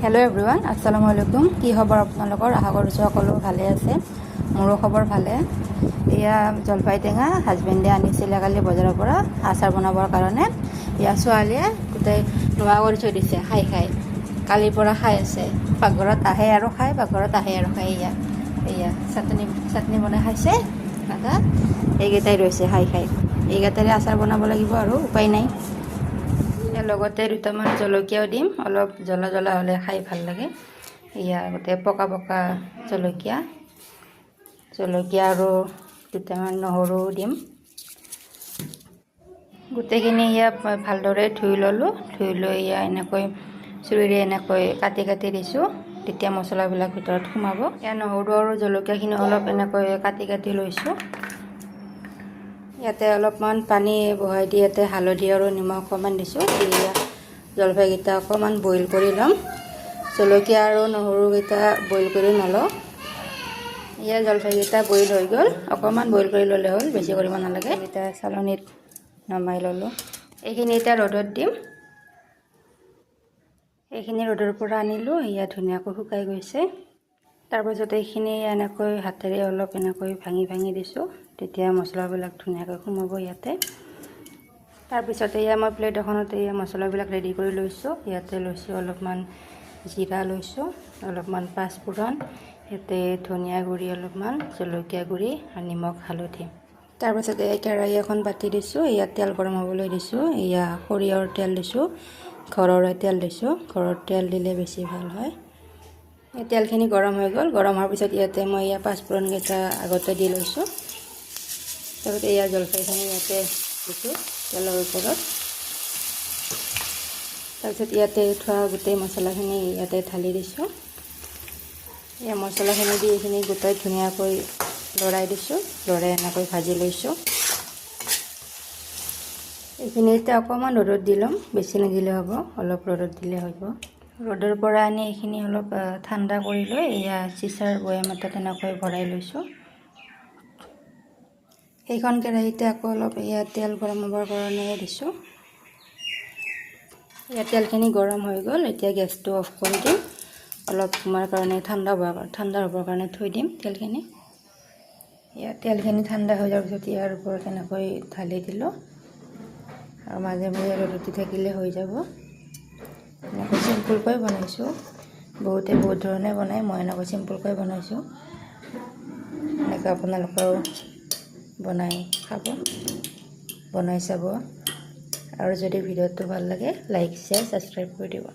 Hello' everyone, আসসালামু আলাইকুম। কি খবৰ আপোনালোকৰ? আশা কৰিছোঁ সকলো ভালে আছে। মোৰো খবৰ ভালে। এয়া জলফাই টেঙা হাজবেণ্ডে আনিছিলে কালি বজাৰৰ পৰা আচাৰ বনাবৰ কাৰণে। এয়া ছোৱালীয়ে গোটেই নোহোৱা কৰি থৈ দিছে খাই কালিৰ পৰা খাই আছে। পাকঘৰত আহে আৰু খায়, পাকঘৰত আহে আৰু খায়। এয়া চাটনি বনাই খাইছে দাদা। এইকেইটাই ৰৈছে খাই এইকেইটাৰে আচাৰ বনাব লাগিব আৰু উপায় নাই। লগতে দুটামান জলকীয়াও দিম, অলপ জ্বলা জ্বলা হ'লে খাই ভাল লাগে। এয়া গোটেই পকা জলকীয়া আৰু দুটামান নহৰু দিম। গোটেইখিনি ইয়া ভালদৰে ধুই ল'লোঁ। ধুই লৈ ইয়া এনেকৈ চুৰিৰে এনেকৈ কাটি দিছোঁ, তেতিয়া মছলাবিলাক ভিতৰত সোমাব। এয়া নহৰু আৰু জলকীয়াখিনি অলপ এনেকৈ কাটি লৈছোঁ। ইয়াতে অলপমান পানী বহাই দি ইয়াতে হালধি আৰু নিমখ অকণমান দিছোঁ। এয়া জলফাইকেইটা অকণমান বইল কৰি ল'ম। জলকীয়া আৰু নহৰুকেইটা বইল কৰি নলওঁ। এয়া জলফাইকেইটা বইল হৈ গ'ল, অকণমান বইল কৰি ল'লে হ'ল, বেছি কৰিব নালাগে। এতিয়া চালনীত নমাই ল'লোঁ। এইখিনি এতিয়া ৰ'দত দিম। এইখিনি ৰ'দৰ পৰা আনিলোঁ, এয়া ধুনীয়াকৈ শুকাই গৈছে। তাৰপাছত এইখিনি এনেকৈ হাতেৰে অলপ এনেকৈ ভাঙি দিছোঁ, তেতিয়া মছলাবিলাক ধুনীয়াকৈ সোমাব ইয়াতে। তাৰপিছতে এয়া মই প্লেট এখনত এয়া মছলাবিলাক ৰেডি কৰি লৈছোঁ। ইয়াতে লৈছোঁ অলপমান জিৰা লৈছোঁ, অলপমান পাঁচফোৰণ, ইয়াতে ধনিয়া গুড়ি অলপমান, জলকীয়া গুড়ি আৰু নিমখ হালধি। তাৰপাছতে কেৰাহী এখন পাতি দিছোঁ, ইয়াত তেল গৰম হ'বলৈ দিছোঁ। এয়া সৰিয়হৰ তেল দিছোঁ, ঘৰৰে তেল দিছোঁ। ঘৰৰ তেল দিলে বেছি ভাল হয়। এই তেলখিনি গৰম হৈ গ'ল। গৰম হোৱাৰ পিছত ইয়াতে মই এয়া পাঁচফোৰণকেইটা আগতে দি লৈছোঁ। তাৰপিছত এয়া জলফাইখিনি ইয়াতে দিছোঁ তেলৰ ওপৰত। তাৰপিছত ইয়াতে থোৱা গোটেই মছলাখিনি ইয়াতে ঢালি দিছোঁ। এয়া মছলাখিনি দি এইখিনি গোটাই ধুনীয়াকৈ লৰাই দিছোঁ। লৰাই এনেকৈ ভাজি লৈছোঁ। এইখিনি এতিয়া অকণমান ৰ'দত দি ল'ম, বেছি নিদিলে হ'ব, অলপ ৰ'দত দিলে হ'ব। ৰ'দৰ পৰা আনি এইখিনি অলপ ঠাণ্ডা কৰি লৈ এয়া চিচাৰ বৈয়াম এটাত তেনেকৈ ভৰাই লৈছোঁ। সেইখন কেৰাহীতে আকৌ অলপ এয়া তেল গৰম হ'বৰ কাৰণে দিছোঁ। এয়া তেলখিনি গৰম হৈ গ'ল। এতিয়া গেছটো অফ কৰি দিম। অলপ সময়ৰ কাৰণে ঠাণ্ডা হ'বৰ কাৰণে থৈ দিম তেলখিনি। এয়া তেলখিনি ঠাণ্ডা হৈ যোৱাৰ পিছত ইয়াৰ ওপৰত এনেকৈ ঢালি দিলোঁ আৰু মাজে মাজে ৰ'দত দি থাকিলে হৈ যাব। এনেকৈ চিম্পুলকৈ বনাইছোঁ। বহুতে বহুত ধৰণে বনায়, মই এনেকৈ চিম্পুলকৈ বনাইছোঁ। এনেকৈ আপোনালোকেও বনাই খাব, বনাই চাব। আৰু যদি ভিডিঅ'টো ভাল লাগে লাইক, শ্বেয়াৰ, ছাবস্ক্ৰাইব কৰি দিব।